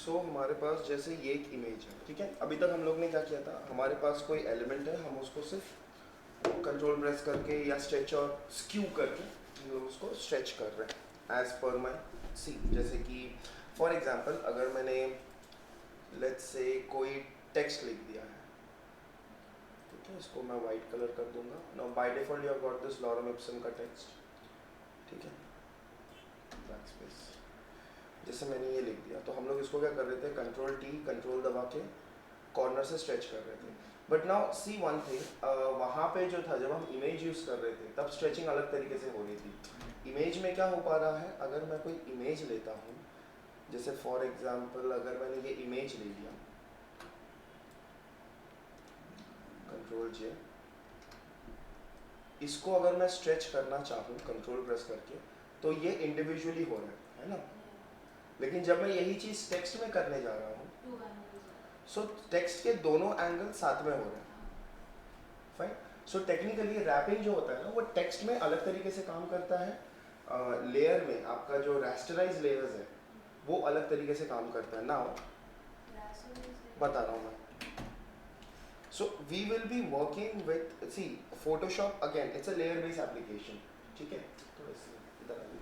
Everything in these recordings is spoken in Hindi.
सो हमारे पास जैसे ये एक इमेज है, ठीक है। अभी तक हम लोग ने क्या किया था, हमारे पास कोई एलिमेंट है, हम उसको सिर्फ कंट्रोल प्रेस करके या स्ट्रेच और स्क्यू करके हम लोग उसको स्ट्रेच कर रहे हैं एज पर माई सी। जैसे कि फॉर एग्जांपल अगर मैंने लेट्स से कोई टेक्स्ट लिख दिया है, ठीक है, इसको मैं वाइट कलर कर दूंगा। Now by default you have got this lorem Ibsen का टेक्स्ट, ठीक है, बैकस्पेस। जैसे मैंने ये लिख दिया तो हम लोग इसको क्या कर रहे थे, कंट्रोल टी कंट्रोल दबा के कॉर्नर से स्ट्रेच कर रहे थे। But now see one thing, वहाँ पे जो था जब हम इमेज यूज़ कर रहे थे तब स्ट्रेचिंग अलग तरीके से हो रही थी। इमेज में क्या हो पा रहा है, अगर मैं कोई इमेज लेता हूँ, जैसे फॉर एग्जांपल अगर मैंने ये इमेज ले लिया, कंट्रोल जे, इसको अगर मैं स्ट्रेच करना चाहूँ कंट्रोल प्रेस करके तो ये इंडिविजुअली हो रहा है ना। लेकिन जब मैं यही चीज़ टेक्स्ट में करने जा रहा हूँ, सो टेक्स्ट के दोनों एंगल साथ में हो रहे हैं, फाइन। सो टेक्निकली रैपिंग जो होता है ना वो टेक्स्ट में अलग तरीके से काम करता है, लेयर में आपका जो रास्टराइज लेयर्स है वो अलग तरीके से काम करता है। नाउ बता रहा हूँ मैं। So we will be working with see Photoshop, again it's a layer based application, ठीक है। थोड़ा सा इधर आइए।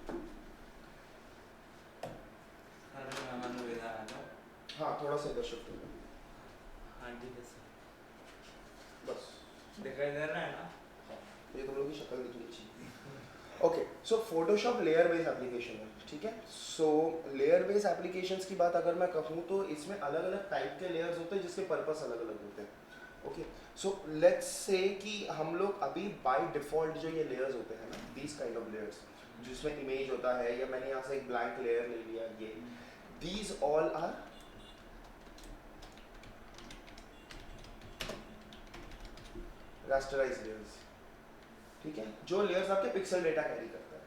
हाँ थोड़ा सा इधर शिफ्ट हो गया, हाँ ठीक है सर, बस दिखाई दे रहा है ना। ये तुम लोग की शक्ल दिखनी चाहिए। ओके, सो फोटोशॉप लेयर बेस्ड एप्लीकेशन है, ठीक है। सो लेयर बेस्ड एप्लीकेशंस की बात अगर मैं कहूँ तो इसमें अलग अलग टाइप के लेयर्स होते हैं जिसके पर्पस अलग अलग होते हैं। ओके, सो लेट्स से कि हम लोग अभी बाय डिफॉल्ट जो ये लेयर्स होते हैं ना, दीज काइंड ऑफ लेयर्स जिसमें इमेज होता है, या मैंने यहाँ से एक ब्लैंक लेयर ले लिया, ये these all are rasterize layers, ठीक है, जो लेयर्स आपके पिक्सल डेटा कैरी करता है,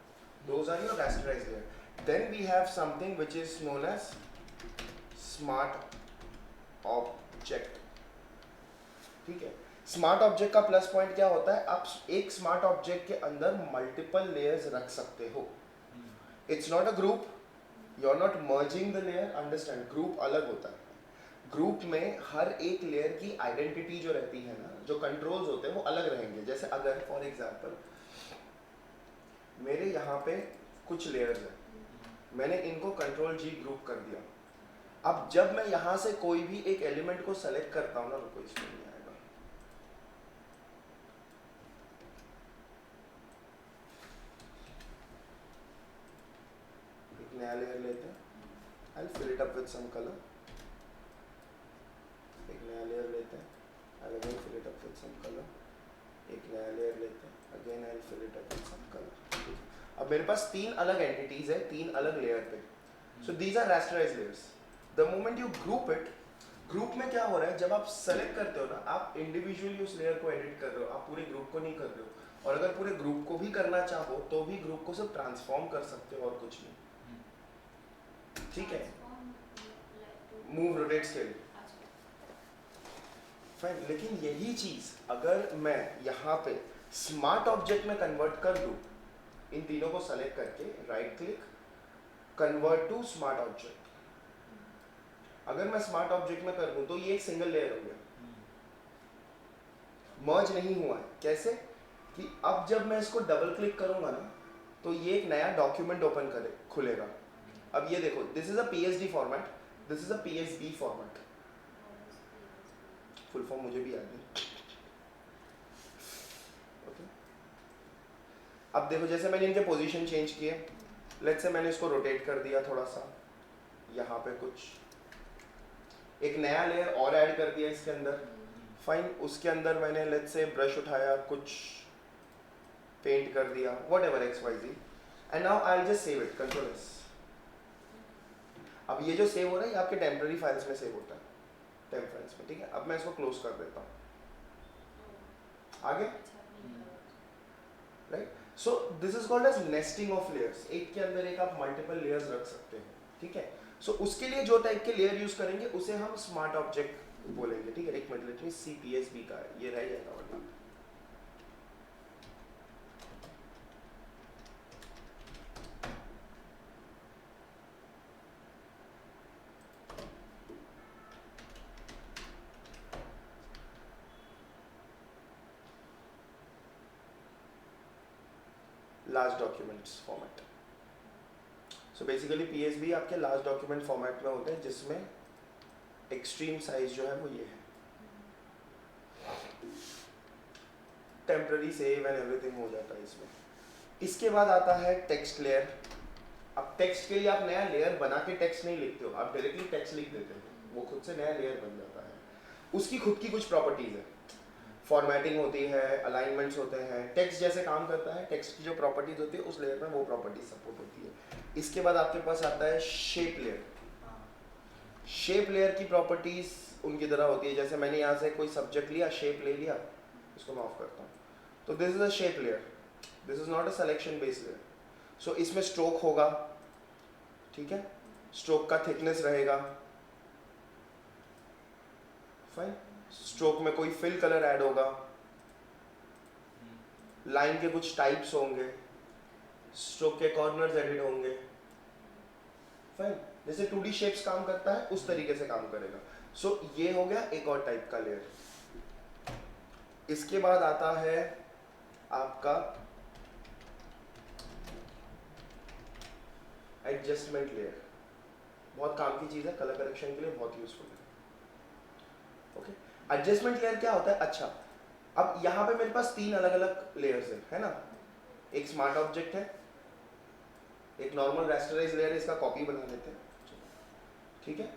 those are your rasterize layer. Then we have something which is known as smart object, ठीक है। स्मार्ट ऑब्जेक्ट का प्लस पॉइंट क्या होता है, आप एक स्मार्ट ऑब्जेक्ट के अंदर मल्टीपल लेयर्स रख सकते हो। It's not a group, you are not merging the layer, understand, group अलग होता है। ग्रुप में हर एक लेयर की आइडेंटिटी जो रहती है ना, जो कंट्रोल्स होते हैं वो अलग रहेंगे। जैसे अगर फॉर एग्जांपल मेरे यहाँ पे कुछ लेयर्स हैं, मैंने इनको कंट्रोल जी ग्रुप कर दिया। अब जब मैं यहाँ से कोई भी एक एलिमेंट को सेलेक्ट करता हूँ ना, रुको इसमें नहीं आएगा, एक नया लेयर लेते हैं, I will fill it up with some colour. एक नया लेयर लेते हैं, I will fill it up with some colour. एक नया लेयर लेते हैं, again I will fill it up with some colour. अब मेरे पास तीन अलग एंटिटीज है, तीन अलग लेयर पे। So these are rasterized layers. The moment you group it, group में क्या हो रहा है, जब आप सेलेक्ट करते हो ना, आप इंडिविजुअली उस लेयर को एडिट कर रहे हो, आप पूरे ग्रुप को नहीं कर रहे हो। और अगर पूरे ग्रुप को भी करना चाहो तो भी ग्रुप को सिर्फ ट्रांसफॉर्म कर सकते हो और कुछ नहीं, ठीक है। Move, rotate, scale, fine. लेकिन यही चीज अगर मैं यहाँ पे स्मार्ट ऑब्जेक्ट में कन्वर्ट कर दूं, इन तीनों को सेलेक्ट करके right click, convert to smart object, अगर मैं स्मार्ट ऑब्जेक्ट में कर दूं तो ये एक सिंगल लेयर हो गया, मर्ज नहीं हुआ है। कैसे कि अब जब मैं इसको डबल क्लिक करूंगा ना तो ये एक नया डॉक्यूमेंट ओपन करे खुलेगा। अब ये देखो, this is a PSD format, this is a PSB format. Full form मुझे भी याद नहीं। ओके, अब देखो जैसे मैंने इनके पोजीशन चेंज किए, लेट्स से मैंने इसको रोटेट कर दिया थोड़ा सा, यहाँ पे कुछ एक नया लेयर और ऐड कर दिया इसके अंदर, फाइन। उसके अंदर मैंने लेट्स से ब्रश उठाया, कुछ पेंट कर दिया, whatever X Y Z, and now I just save it, control S. अब ये जो सेव हो रहा है ये आपके टेम्पररी फाइल्स में सेव होता है, टेम्प फाइल्स में, ठीक है। अब मैं इसको क्लोज कर देता हूँ, आगे, right. So this is called as nesting of layers, एक के अंदर एक आप मल्टीपल लेयर्स रख सकते हैं, ठीक है। सो उसके लिए जो टाइप के लेयर यूज करेंगे उसे हम स्मार्ट ऑब्जेक्ट बोलेंगे, ठीक है। एक मिनट, लेट मी सी पीएसबी का है, ये रह जाएगा वरना। Large documents format. So basically PSB आपके लार्ज डॉक्यूमेंट फॉर्मेट में होते हैं जिसमें एक्सट्रीम साइज जो है वो ये है, टेम्पररी सेव एंड एवरीथिंग हो जाता है इसमें। इसके बाद आता है टेक्स्ट लेयर। अब टेक्स्ट के लिए आप नया लेयर बना के टेक्स्ट नहीं लिखते हो, आप डायरेक्टली टेक्स्ट लिख देते हो, वो खुद से नया लेयर बन जाता है। उसकी खुद की कुछ प्रॉपर्टीज है, फॉर्मेटिंग होती है, अलाइनमेंट्स होते हैं, टेक्स्ट जैसे काम करता है, टेक्स्ट की जो प्रॉपर्टीज होती है उस लेयर में वो प्रॉपर्टीज सपोर्ट होती है। इसके बाद आपके पास आता है शेप लेयर। शेप लेयर की प्रॉपर्टीज उनकी तरह होती है, जैसे मैंने यहाँ से कोई सब्जेक्ट लिया, शेप ले लिया, इसको मैं ऑफ करता हूँ, तो this is a shape layer, this is not a selection based layer. So इसमें स्ट्रोक होगा, ठीक है, स्ट्रोक का थिकनेस रहेगा, फाइन, स्ट्रोक में कोई फिल कलर ऐड होगा, लाइन के कुछ टाइप्स होंगे, स्ट्रोक के कॉर्नर्स एडिट होंगे, फाइन, जैसे 2D शेप्स काम करता है उस तरीके से काम करेगा। सो ये हो गया एक और टाइप का लेयर। इसके बाद आता है आपका एडजस्टमेंट लेयर। बहुत काम की चीज है, कलर करेक्शन के लिए बहुत यूजफुल है। ओके, एडजस्टमेंट लेयर क्या होता है? अच्छा, अब यहाँ पे मेरे पास 3 अलग अलग लेयर्स है ना, एक स्मार्ट ऑब्जेक्ट है, एक नॉर्मल रेस्टराइज लेयर है, इसका कॉपी बना लेते हैं, ठीक है,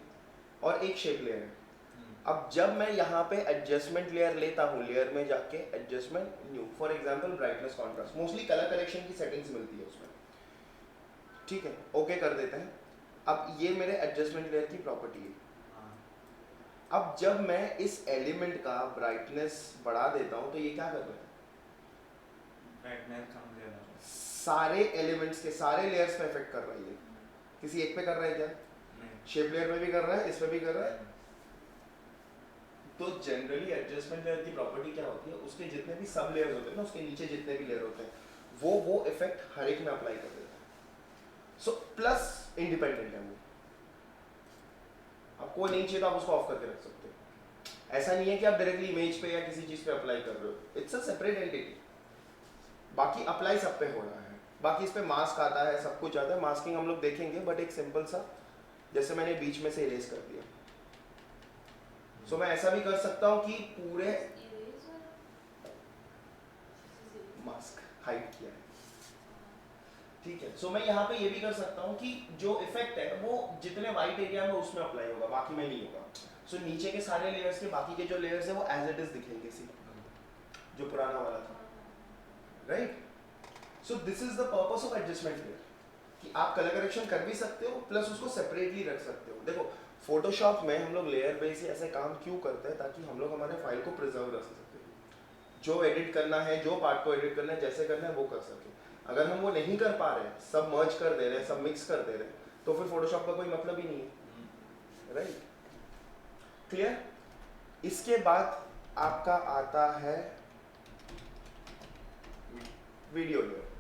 और एक शेप लेयर है। अब जब मैं यहाँ पे एडजस्टमेंट लेयर लेता हूँ, लेयर में जाके adjustment new, for example brightness contrast, mostly colour correction की सेटिंग्स मिलती है उसमें, ठीक है, ओके कर देते हैं। अब ये मेरे एडजस्टमेंट लेयर की प्रॉपर्टी है। अब जब मैं इस एलिमेंट का ब्राइटनेस बढ़ा देता हूँ तो ये क्या कर रहा है? ब्राइटनेस कम दे रहा है। सारे एलिमेंट्स के सारे लेयर्स पे इफेक्ट कर रहा है ये। किसी एक पे कर रहा है क्या? शेप लेयर में भी कर रहा है, इस पे भी कर रहा है। तो जनरली एडजस्टमेंट लेयर की प्रॉपर्टी क्या होती है? उसके जितने भी सब लेयर्स होते हैं ना, उसके नीचे जितने भी लेयर होते हैं, वो इफेक्ट हर एक में अप्लाई कर देता है। सो प्लस इंडिपेंडेंट है वो, आपको नहीं चाहिए तो आप उसको ऑफ करके रख सकते हो। ऐसा नहीं है कि आप डायरेक्टली इमेज पे या किसी चीज पे अप्लाई कर रहे हो, इट्स अ सेपरेट एंटिटी। बाकी अप्लाई सब पे हो रहा है, बाकी इस पे मास्क आता है, सब कुछ आता है। मास्किंग हम लोग देखेंगे, बट एक सिंपल सा, जैसे मैंने बीच में से इरेज कर दिया, सो मैं ऐसा भी कर सकता हूँ कि पूरे मास्क हाइड किया है, ठीक है। सो मैं यहाँ पे ये भी कर सकता हूँ कि जो इफेक्ट है वो जितने वाइट एरिया में उसमें अप्लाई होगा, बाकी में नहीं होगा। सो नीचे के सारे लेयर्स के बाकी के जो लेयर्स है वो एज इट इज दिखेंगे, सी जो पुराना वाला था, right. So this is the purpose of adjustment layer, कि आप कलर करेक्शन कर भी सकते हो प्लस उसको सेपरेटली रख सकते हो। देखो फोटोशॉप में हम लोग लेयर बेस से ऐसे काम क्यों करते हैं? ताकि हम लोग हमारे फाइल को प्रिजर्व रख सके, जो एडिट करना है, जो पार्ट को एडिट करना है, जैसे करना है वो कर सके। अगर हम वो नहीं कर पा रहे हैं, सब मर्ज कर दे रहे हैं, सब मिक्स कर दे रहे हैं, तो फिर फोटोशॉप का कोई मतलब ही नहीं है, राइट। क्लियर? इसके बाद आपका आता है वीडियो लेयर।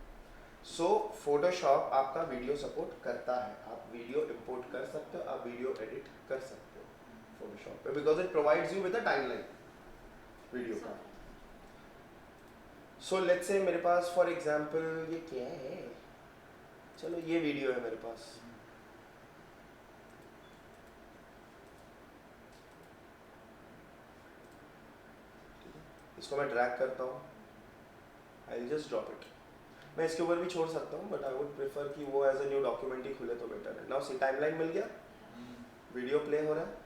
सो फोटोशॉप आपका वीडियो सपोर्ट करता है, आप वीडियो इंपोर्ट कर सकते हो, आप वीडियो एडिट कर सकते हो फोटोशॉप पे, because it provides you with a timeline video का। सो लेट्स से मेरे पास फॉर एग्जांपल ये क्या है, चलो ये वीडियो है मेरे पास, इसको मैं ड्रैग करता हूँ, I will just drop it. मैं इसके ऊपर भी छोड़ सकता हूँ, बट आई वुड प्रेफर कि वो एज अ न्यू डॉक्यूमेंट ही खुले तो बेटर है। नाउ सी टाइमलाइन मिल गया, वीडियो प्ले हो रहा है,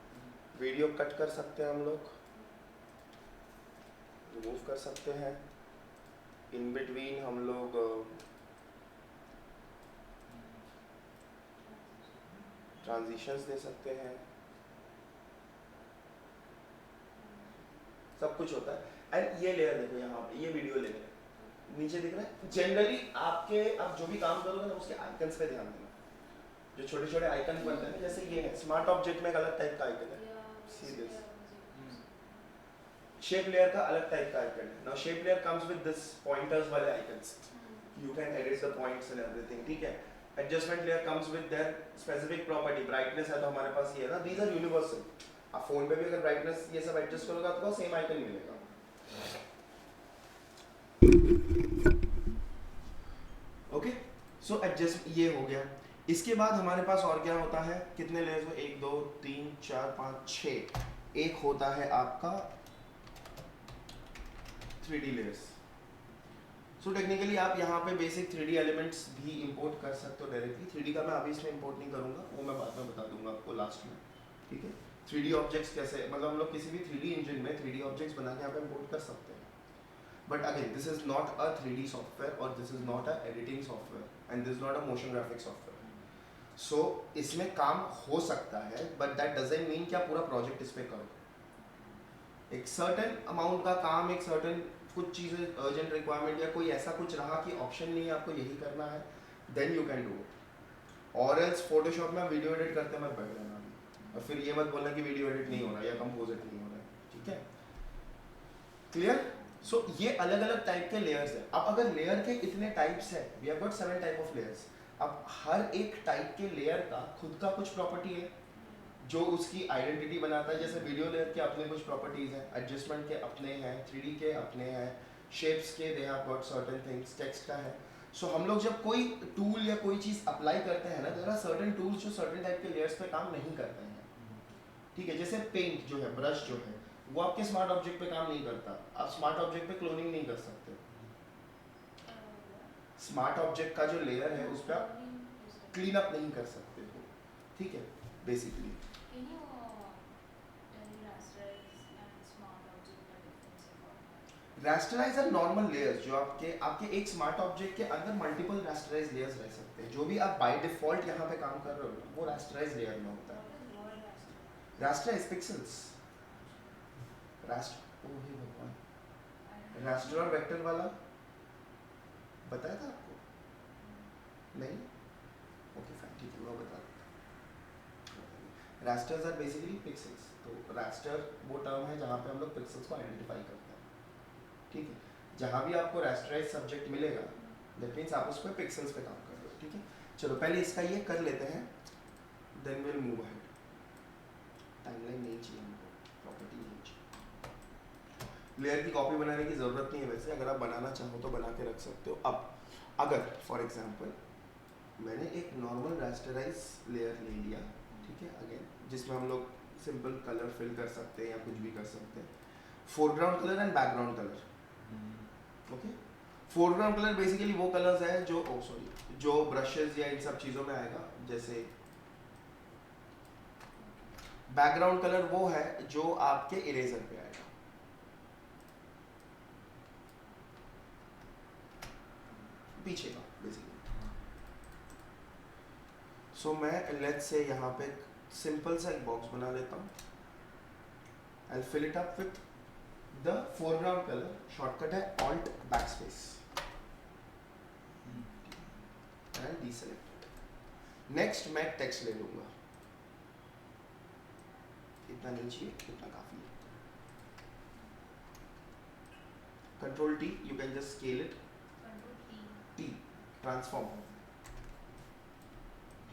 वीडियो कट कर सकते हैं हम लोग, रिमूव कर सकते हैं, इन बिटवीन हम लोग ट्रांजिशंस दे सकते हैं, सब कुछ होता है। एंड ये लेयर देखो यहाँ पे, ये वीडियो लेयर नीचे दिख रहा है। जनरली आपके आप जो भी काम करोगे ना उसके आइकन्स पे ध्यान देना, जो छोटे छोटे आइकन बनते हैं, जैसे ये है स्मार्ट ऑब्जेक्ट में एक अलग टाइप का आइकन है, सी दिस शेप लेयर का अलग टाइप का आइकन है। Now shape layer comes with this pointers वाले icons, you can edit the points and everything, ठीक है। Adjustment layer comes with their specific property, brightness है तो हमारे पास ये है ना, दीज आर यूनिवर्सल। आप फोन पे भी अगर ब्राइटनेस ये सब एडजस्ट करोगे आपको सेम आइकन मिलेगा। सो एडजस्ट ये हो गया। इसके बाद हमारे पास और क्या होता है, कितने लेयर्स हो, 1 2 3 4 5 6। एक होता है आपका 3D लेयर्स। सो टेक्निकली आप यहाँ पे बेसिक 3D एलिमेंट्स भी इंपोर्ट कर सकते हो डायरेक्टली। 3D का मैं अभी इसमें इंपोर्ट नहीं करूँगा, वो मैं बाद में बता दूंगा आपको लास्ट में, ठीक है। 3D ऑब्जेक्ट्स कैसे, मतलब हम लोग किसी भी 3D इंजन में 3D ऑब्जेक्ट्स बना के यहाँ पे इंपोर्ट कर सकते हैं। But again this is not a 3D software और this is not a editing software and this is not a motion graphic software. So इसमें काम हो सकता है बट दैट डजंट मीन कि आप पूरा प्रोजेक्ट इस पे करो। एक सर्टेन अमाउंट का काम, एक सर्टेन कुछ चीज़ें अर्जेंट रिक्वायरमेंट या कोई ऐसा कुछ रहा कि ऑप्शन नहीं है, आपको यही करना है, then you can do it. और एल्स फोटोशॉप में वीडियो एडिट करते मत बैठ जाना अभी, और फिर ये मत बोलना कि वीडियो एडिट नहीं हो रहा या कंपोजिट नहीं हो रहा है, ठीक है। क्लियर? सो ये अलग अलग टाइप के लेयर्स हैं। अब अगर लेयर के इतने टाइप्स हैं, we have got 7 type of layers. अब हर एक टाइप के लेयर का खुद का कुछ प्रॉपर्टी है जो उसकी आइडेंटिटी बनाता है। जैसे वीडियो लेयर के अपने कुछ प्रॉपर्टीज हैं, एडजस्टमेंट के अपने हैं, 3D के अपने हैं, शेप्स के they have got certain things, text का है। सो हम लोग जब कोई टूल या कोई चीज़ अप्लाई करते हैं ना, देयर आर सर्टेन टूल्स जो सर्टेन टाइप के लेयर्स पे काम नहीं करते हैं, ठीक है। जैसे पेंट जो है, ब्रश जो है, वो आपके स्मार्ट ऑब्जेक्ट पे काम नहीं करता। आप स्मार्ट ऑब्जेक्ट पे क्लोनिंग नहीं कर सकते। स्मार्ट ऑब्जेक्ट का जो लेयर है उस पर आप क्लीन अप नहीं कर सकते हो, ठीक है, basically. Rasterize are normal layers जो आपके एक स्मार्ट ऑब्जेक्ट के अंदर मल्टीपल रास्टराइज लेयर्स रह सकते हैं। जो भी आप बाय डिफॉल्ट यहाँ पे काम कर रहे हो वो रास्टराइज लेयर में होता है। रास्टराइज पिक्सेल्स, रास्टर, ओ हे भगवान, रास्टर और वेक्टर वाला बताया था आपको? नहीं? ओके फाइन, ठीक है, वो बता देता। रास्टर्स आर बेसिकली पिक्सेल्स। तो रास्टर वो टर्म है जहाँ पे हम लोग पिक्सेल्स को आइडेंटिफाई करते हैं, ठीक है। जहाँ भी आपको रास्टराइज सब्जेक्ट मिलेगा दैट मीन्स आप उस पर पिक्सेल्स पे काम कर रहे हो, ठीक है। चलो पहले इसका ये कर लेते हैं, then will move ahead. Timeline नहीं चाहिए हमको, प्रॉपर्टी नहीं चाहिए। लेयर की कॉपी बनाने की ज़रूरत नहीं है वैसे, अगर आप बनाना चाहो तो बना के रख सकते हो। अब अगर फॉर एग्जांपल मैंने एक नॉर्मल रास्टराइज लेयर ले लिया, ठीक है, अगेन जिसमें हम लोग सिंपल कलर फिल कर सकते हैं या कुछ भी कर सकते हैं, foreground colour and background colour, okay. Foreground colour basically वो कलर्स है जो जो ब्रशेस या इन सब चीज़ों में आएगा। जैसे बैकग्राउंड कलर वो है जो आपके इरेजर पे आएगा, पीछे का बेसिकली। सो मैं लेट्स से यहाँ पे सिंपल सा एक बॉक्स बना लेता हूँ। I fill it up with the foreground colour, shortcut है alt backspace and deselect. Next मैं टेक्स्ट ले लूंगा, इतना नहीं चाहिए, इतना काफी है। Control T, you can just scale it, T transform,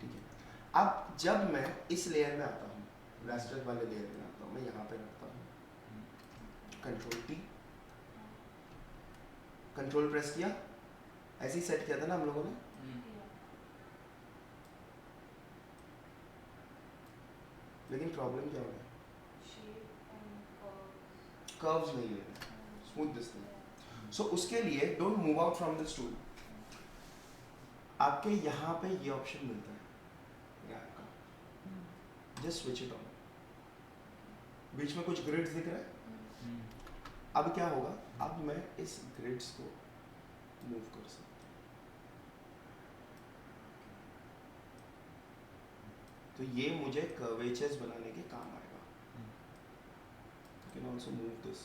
ठीक है। अब जब मैं इस लेयर में आता हूँ, रास्टर वाले लेयर में आता हूँ, मैं यहाँ पे रखता हूँ, कंट्रोल टी, कंट्रोल प्रेस किया, ऐसे ही सेट किया था ना हम लोगों ने। लेकिन प्रॉब्लम क्या हो रहा है, कर्व्स नहीं ले रहे, स्मूथनेस नहीं। सो उसके लिए don't move out from this tool. आपके यहाँ पे ये ऑप्शन मिलता है रैप का, जस्ट स्विच इट ऑन। बीच में कुछ ग्रिड्स दिख रहा है, अब क्या होगा, अब मैं इस ग्रिड्स को मूव कर सकता हूँ। तो ये मुझे कर्वेचर्स बनाने के काम आएगा। You can also move this.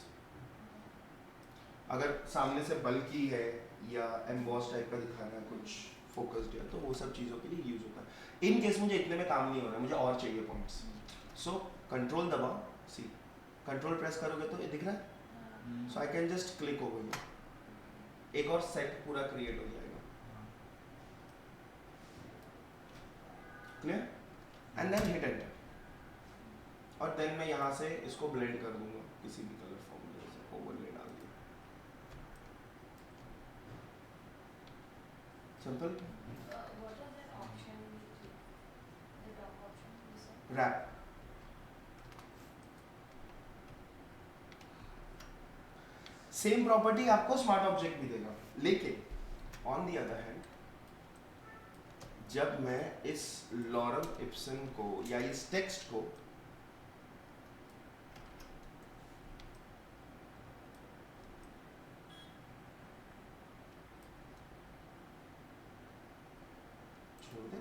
अगर सामने से बल्कि है या एम्बॉस टाइप का दिखाना है, कुछ फोकस्ड है, तो वो सब चीज़ों के लिए यूज होता है। इन केस मुझे इतने में काम नहीं हो रहा, मुझे और चाहिए पॉइंट्स। सो कंट्रोल दबाओ, सी कंट्रोल प्रेस करोगे तो ये दिख रहा है। So I can just click over here, एक और सेट पूरा क्रिएट हो जाएगा। Clear? And then hit enter, और देन मैं यहाँ से इसको ब्लेंड कर दूंगा किसी भी कलर फॉर्मूले से, ओवरले डाल दिया, सिंपल। रैप। सेम प्रॉपर्टी आपको स्मार्ट ऑब्जेक्ट भी देगा, लेकिन ऑन दी अदर हैंड जब मैं इस लॉरेल इप्सन को या इस टेक्स्ट को छोड़ दे,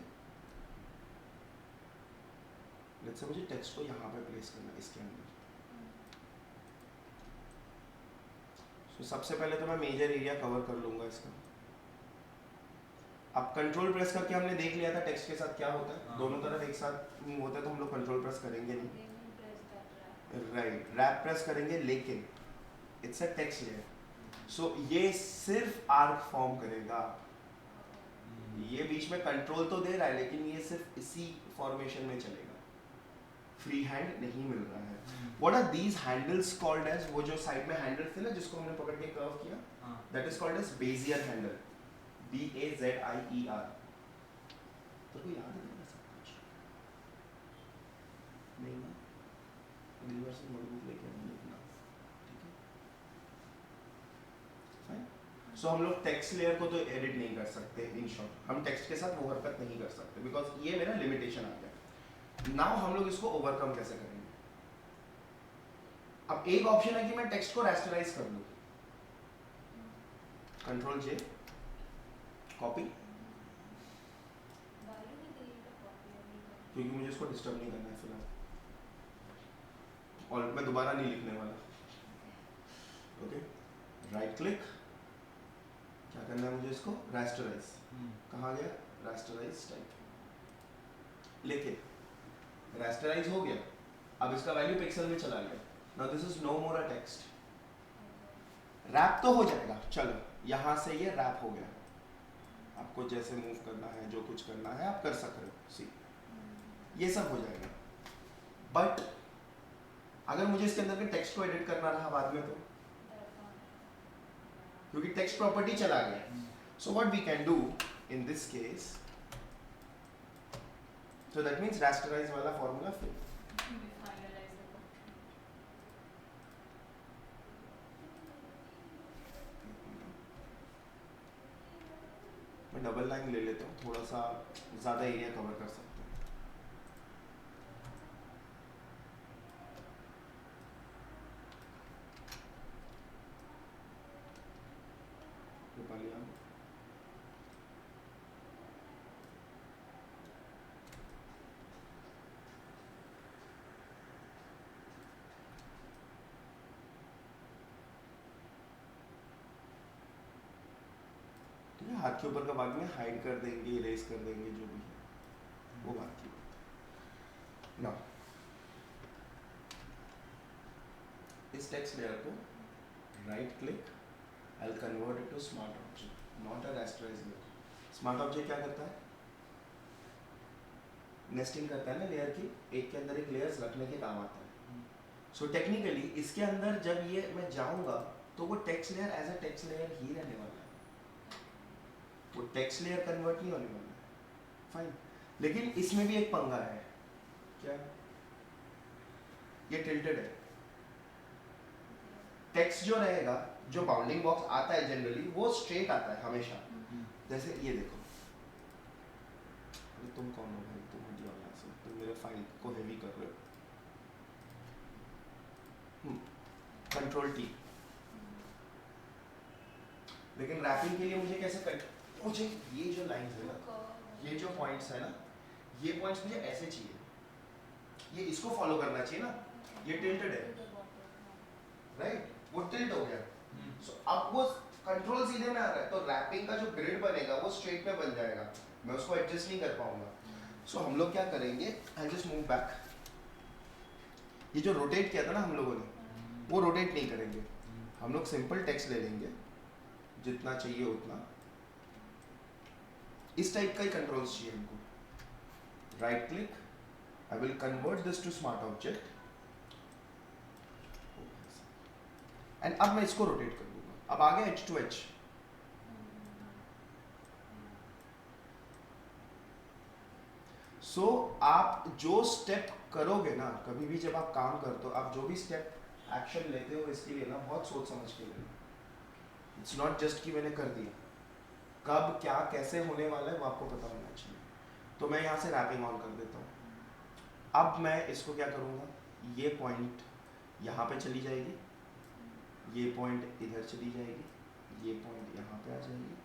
लेट्स से मुझे टेक्स्ट को यहां पे प्लेस करना है इसके अंदर। तो सबसे पहले तो मैं मेजर एरिया कवर कर लूंगा इसका। अब कंट्रोल प्रेस करके हमने देख लिया था टेक्स्ट के साथ क्या होता है, दोनों तरफ एक साथ मूव होता है, तो हम लोग कंट्रोल प्रेस करेंगे नहीं, राइट, रैप प्रेस करेंगे, लेकिन इट्स अ टेक्स्ट लेयर, सो ये सिर्फ आर्क फॉर्म करेगा। ये बीच में कंट्रोल तो दे रहा है, लेकिन ये सिर्फ इसी फॉर्मेशन में चलेगा, फ्री हैंड नहीं मिल रहा है। What are these handles called as? वो जो साइड में हैंडल्स थे ना जिसको हमने पकड़ के कर्व किया, that is called as Bezier handle, B-A-Z-I-E-R। तो कोई याद है सब कुछ? नहीं ना? अगली बार से नोटबुक लेके आना लिखना, ठीक है? फाइन। सो हम लोग टेक्स्ट लेयर को तो एडिट नहीं कर सकते, इन शॉर्ट हम टेक्स्ट के साथ वो हरकत नहीं कर सकते, बिकॉज ये मेरा लिमिटेशन आ गया। नाउ हम लोग इसको ओवरकम कैसे करेंगे? अब एक ऑप्शन है कि मैं टेक्स्ट को रैस्टराइज कर लूं, कंट्रोल जे, कॉपी, क्योंकि मुझे इसको डिस्टर्ब नहीं करना है फिलहाल, और मैं दोबारा नहीं लिखने वाला। ओके, राइट क्लिक, क्या करना है मुझे इसको रैस्टराइज, कहाँ गया रैस्टराइज टाइप, लेकिन रैस्टराइज हो गया, अब इसका वैल्यू पिक्सल में चला गया। Now this is no more a text. Wrap तो हो जाएगा, चलो यहाँ से ये रैप हो गया, आपको जैसे मूव करना है, जो कुछ करना है आप कर सकते हो, सी ये सब हो जाएगा। बट अगर मुझे इसके अंदर के टेक्स्ट को एडिट करना रहा बाद में, तो क्योंकि टेक्स्ट प्रॉपर्टी चला गया, so what we can do in this case, so that means rasterize वाला फॉर्मूला फिर मैं डबल लाइन ले लेता हूँ, थोड़ा सा ज़्यादा एरिया कवर कर सकते हैं। हाथ के ऊपर का बाद में हाइड कर देंगे, इरेज कर देंगे, जो भी है वो बात की बात। नाउ इस टेक्स्ट लेयर को right click, I will convert it to smart object, not a rasterize layer. Smart object क्या करता है? नेस्टिंग करता है ना लेयर की, एक के अंदर एक लेयर्स रखने के काम आता है। सो टेक्निकली इसके अंदर जब ये मैं जाऊंगा तो वो text layer as a text layer ही रहने वाला है, वो टेक्स्ट लेयर कन्वर्ट नहीं होने वाला है, फाइन। लेकिन इसमें भी एक पंगा है, क्या? ये टिल्टेड है, टेक्स्ट जो रहेगा, जो बाउंडिंग बॉक्स आता है जनरली वो स्ट्रेट आता है हमेशा, जैसे ये देखो, अरे तुम कौन हो भाई, तुम हट जाओ यहाँ से, तुम मेरे फाइल को हेवी कर रहे हो, कंट्रोल टी। लेकिन रैपिंग के लिए मुझे कैसे कर, मुझे ये जो लाइंस है ना, ये जो पॉइंट्स है ना, ये पॉइंट्स मुझे ऐसे चाहिए, ये इसको फॉलो करना चाहिए ना, ये टिल्टेड है, राइट, वो टिल्ट हो गया। सो अब वो कंट्रोल सीधे में आ रहा है, तो रैपिंग का जो ग्रिड बनेगा वो स्ट्रेट में बन जाएगा, मैं उसको एडजस्ट नहीं कर पाऊंगा। सो हम लोग क्या करेंगे, आई जस्ट मूव बैक, ये जो रोटेट किया था ना हम लोगों ने, वो रोटेट नहीं करेंगे, हम लोग सिंपल टेक्स्ट ले लेंगे, जितना चाहिए उतना, इस टाइप का ही कंट्रोल्स चाहिए हमको। Right click, I will convert this to smart object, and अब मैं इसको रोटेट कर दूंगा, अब आ गया एच टू एच। सो आप जो स्टेप करोगे ना, कभी भी जब आप काम करते हो, आप जो भी स्टेप एक्शन लेते हो इसके लिए ना बहुत सोच समझ के लेना। इट्स नॉट जस्ट कि मैंने कर दिया, कब क्या कैसे होने वाला है वो आपको पता होना चाहिए। तो मैं यहाँ से रैपिंग ऑन कर देता हूँ। अब मैं इसको क्या करूँगा, ये पॉइंट यहाँ पे चली जाएगी, ये पॉइंट इधर चली जाएगी, ये पॉइंट यहाँ पे आ जाएगी,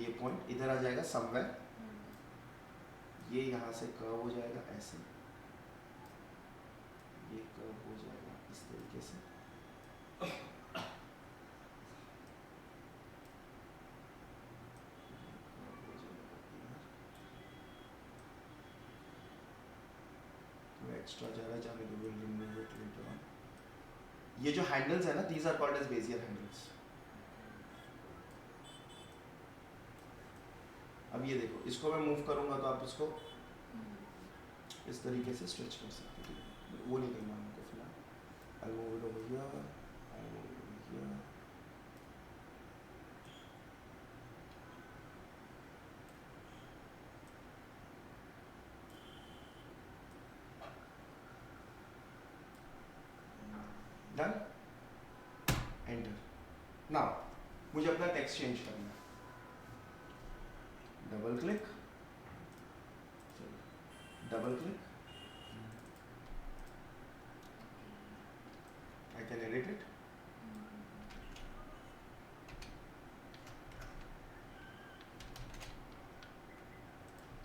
ये पॉइंट इधर आ जाएगा समवेयर, ये यहाँ से कर्व हो जाएगा ऐसे, ये कर्व हो जाएगा इस तरीके से, एक्स्ट्रा जा रहा है, जाने दो, will remove it later on. ये जो हैंडल्स है ना, these are called as Bezier handles. अब ये देखो, इसको मैं मूव करूंगा तो आप इसको इस तरीके से स्ट्रेच कर सकते हो, वो नहीं करना हमको फिलहाल। I'll move it over here, I'll move it over here. Done? Enter. Now, मुझे अपना टेक्स्ट चेंज करना है। Double click, double click, I can edit it.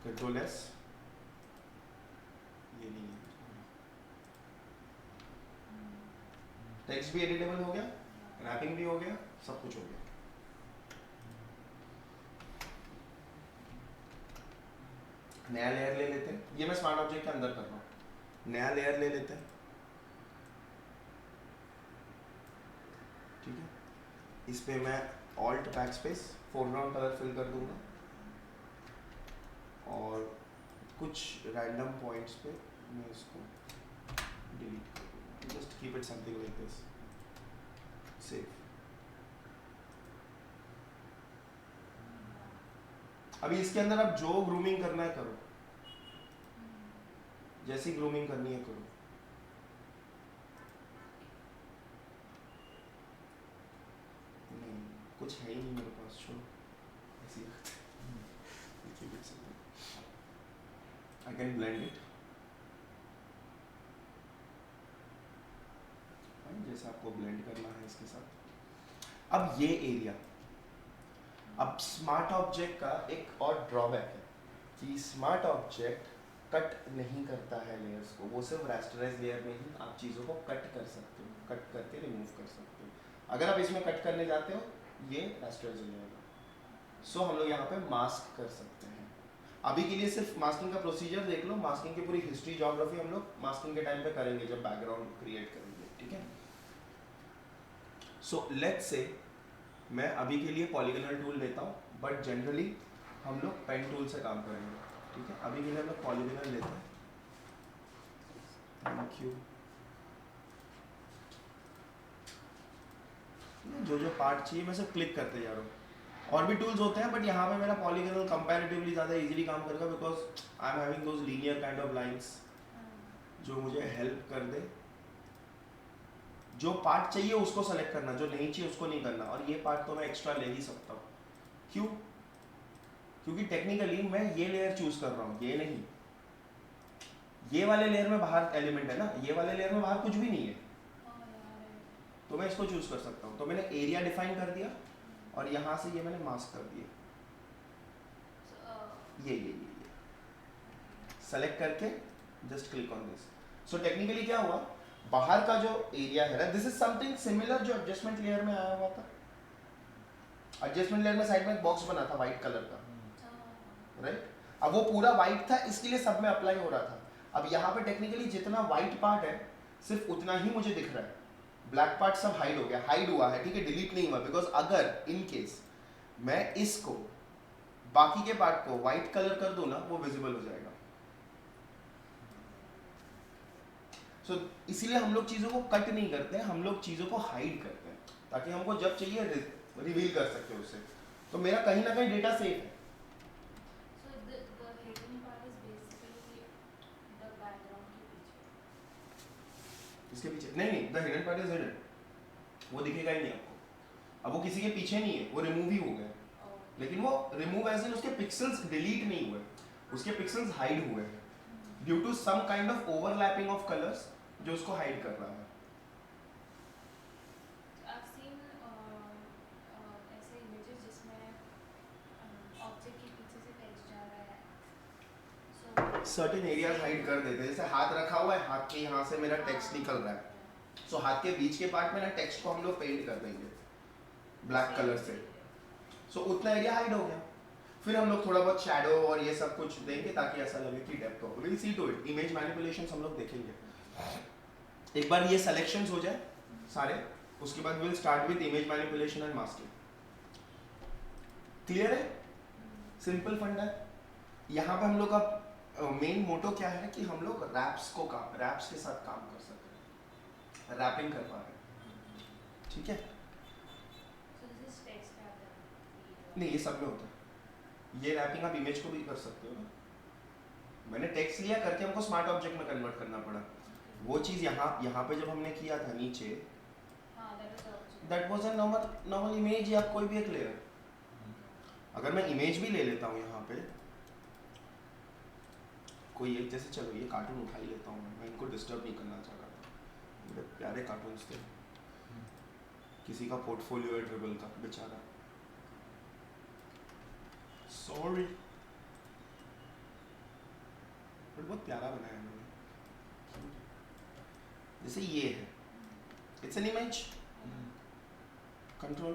Control S. ये नहीं है। टेक्स्ट भी एडिटेबल हो गया, रैपिंग भी हो गया, सब कुछ हो गया। नया लेयर ले लेते हैं, ये मैं स्मार्ट ऑब्जेक्ट के अंदर कर रहा हूँ। नया लेयर ले लेते हैं, ठीक है। इस पे मैं Alt backspace, foreground colour fill कर दूंगा और कुछ रैंडम पॉइंट्स पे मैं इसको डिलीट कर दूंगा। Just keep it something like this, save. अभी इसके अंदर आप जो ग्रूमिंग करना है करो, जैसी ग्रूमिंग करनी है करो। नहीं, कुछ है ही नहीं मेरे पास, छोड़ो ऐसी I can blend it, जैसे आपको ब्लेंड करना है इसके साथ। अब ये एरिया, अब स्मार्ट ऑब्जेक्ट का एक और ड्रॉबैक है कि स्मार्ट ऑब्जेक्ट कट नहीं करता है लेयर्स को, वो सिर्फ रास्टराइज लेयर में ही आप चीज़ों को कट कर सकते हो, कट करके रिमूव कर सकते हो। अगर आप इसमें कट करने जाते हो ये रास्टराइज हो जाएगा। सो हम लोग यहाँ पे मास्क कर सकते हैं। अभी के लिए सिर्फ मास्किंग का प्रोसीजर देख लो, मास्किंग की पूरी हिस्ट्री ज्योग्राफी हम लोग मास्किंग के टाइम पे करेंगे जब बैकग्राउंड क्रिएट करेंगे, ठीक है। सो लेट्स से मैं अभी के लिए पॉलीगोनल टूल लेता हूँ, बट जनरली हम लोग पेन टूल से काम करेंगे, ठीक है। अभी के लिए हम लोग पॉलीगोनल लेते हैं। Thank you. जो जो पार्ट चाहिए मैं सिर्फ क्लिक करते जा रहा हूँ। और भी टूल्स होते हैं बट यहाँ पे मेरा पॉलीगोनल कंपैरेटिवली ज़्यादा इजीली काम करेगा because I am having those linear kind of lines जो मुझे हेल्प कर दे। जो पार्ट चाहिए उसको सेलेक्ट करना, जो नहीं चाहिए उसको नहीं करना। और ये पार्ट तो मैं एक्स्ट्रा ले ही सकता हूँ, क्यों? क्योंकि टेक्निकली मैं ये लेयर चूज कर रहा हूँ, ये नहीं। ये वाले लेयर में बाहर एलिमेंट है ना, ये वाले लेयर में बाहर कुछ भी नहीं है, तो मैं इसको चूज कर सकता हूँ। तो मैंने एरिया डिफाइन कर दिया और यहाँ से ये मैंने मास्क कर दिया। ये सेलेक्ट करके just click on this. So technically क्या हुआ, बाहर का जो एरिया है ना, दिस इज समथिंग सिमिलर जो एडजस्टमेंट लेयर में आया हुआ था। एडजस्टमेंट लेयर में साइड में एक बॉक्स बना था व्हाइट कलर का, राइट? अब वो पूरा व्हाइट था इसके लिए सब में अप्लाई हो रहा था। अब यहाँ पे टेक्निकली जितना व्हाइट पार्ट है सिर्फ उतना ही मुझे दिख रहा है, ब्लैक पार्ट सब हाइड हो गया, हाइड हुआ है, ठीक है, डिलीट नहीं हुआ। बिकॉज अगर इन केस मैं इसको बाकी के पार्ट को व्हाइट कलर कर दूं ना, वो विजिबल हो जाएगा। सो इसीलिए हम लोग चीज़ों को कट नहीं करते हैं, हम लोग चीज़ों को हाइड करते हैं ताकि हमको जब चाहिए रिवील कर सकते हैं उसे। तो मेरा कहीं ना कहीं डेटा सेफ है। So the इसके पीछे नहीं, the hidden part is hidden, वो दिखेगा ही नहीं आपको। अब वो किसी के पीछे नहीं है, वो रिमूव ही हो गया, लेकिन वो रिमूव एज इन उसके पिक्सेल्स डिलीट नहीं हुए, उसके पिक्सेल्स हाइड हुए हैं due to some kind of overlapping of colours जो उसको हाइड कर रहा है। I've seen ऐसे images जिसमें ऑब्जेक्ट के पीछे से टेक्स्ट जा रहा है, so सर्टेन एरियाज हाइड कर देते हैं, जैसे हाथ रखा हुआ है, हाथ के यहाँ से मेरा टेक्स्ट निकल रहा है, सो हाथ के बीच के पार्ट में ना टेक्स्ट को हम लोग पेंट कर देंगे ब्लैक कलर से, सो उतना एरिया हाइड हो गया। फिर हम लोग थोड़ा बहुत शैडो और ये सब कुछ देंगे ताकि ऐसा लगे कि डेप्थ हो। Will see to it, image manipulations हम लोग देखेंगे। एक बार ये सिलेक्शंस हो जाए सारे, उसके बाद will start with image manipulation and masking. Clear है? सिंपल फंडा है। यहाँ पे हम लोग का मेन मोटो क्या है कि हम लोग रैप्स के साथ काम कर सकते हैं, रैपिंग कर पा रहे हैं, ठीक है? so this is text rather than नहीं, ये सब में होता है। ये रैपिंग आप इमेज को भी कर सकते हो ना। मैंने टेक्स्ट लिया करके हमको स्मार्ट ऑब्जेक्ट में कन्वर्ट करना पड़ा। वो चीज़ यहाँ पे जब हमने किया था नीचे, that was a normal image या कोई भी एक लेयर। अगर मैं इमेज भी ले लेता हूँ यहाँ पे, कोई एक, जैसे चलो ये कार्टून उठा ही लेता हूँ, मैं इनको डिस्टर्ब नहीं करना चाह रहा था, बड़े प्यारे कार्टून्स थे, किसी का पोर्टफोलियो है ड्रिबल का बेचारा, सॉरी, बट बहुत प्यारा बनाया है मैंने। जैसे ये है, it's an image, control,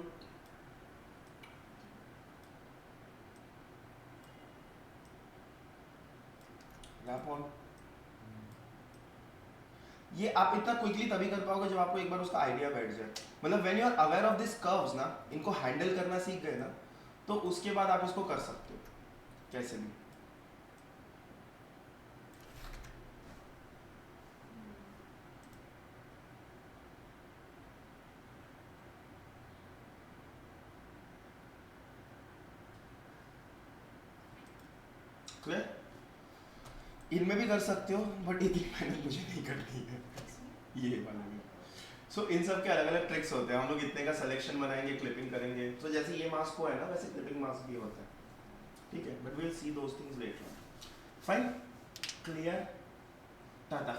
wrap on. ये आप इतना क्विकली तभी कर पाओगे जब आपको एक बार उसका आइडिया बैठ जाए। मतलब when you are aware of this curves ना, इनको हैंडल करना सीख गए ना, तो उसके बाद आप इसको कर सकते हो कैसे भी। क्लियर? इनमें भी कर सकते हो, बट इतनी मेहनत मुझे नहीं करनी है ये वाले में। सो इन सब के अलग अलग ट्रिक्स होते हैं। हम लोग इतने का सिलेक्शन बनाएंगे, क्लिपिंग करेंगे, तो जैसे ये मास्क को है ना, वैसे क्लिपिंग मास्क भी होता है, ठीक है? But we will see those things later on. Fine, clear, Tata.